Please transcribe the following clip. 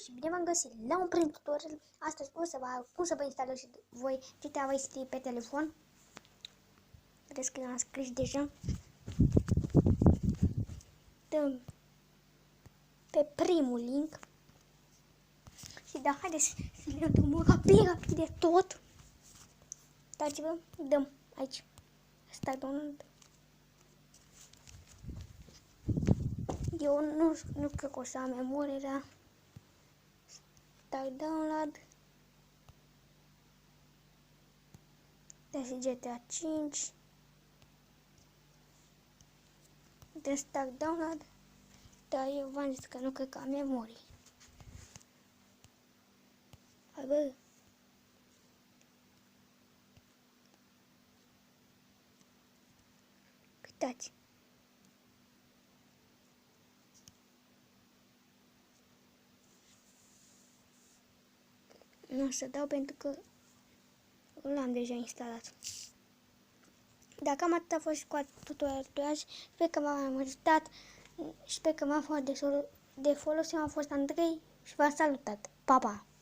și bine v-am găsit la un prim tutorial. Astăzi o să cum să vă instalați și voi GTA Vice City pe telefon. Vedeți că am scris deja. Dăm pe primul link. Și da, haideți să le dăm rapid de tot. Dați-vă, dăm aici. Start download. Eu nu cred că o să am memorie, dar start download. Deci GTA 5. De start download. Dar eu v-am zis că nu cred că am memorie. Hai bă. Uitați. Nu o să dau pentru că l-am deja instalat. Dacă am atât a fost cu tutorialul, sper că v-am ajutat, sper că m-a fost de folos, eu am fost Andrei și v-am salutat. Pa, pa!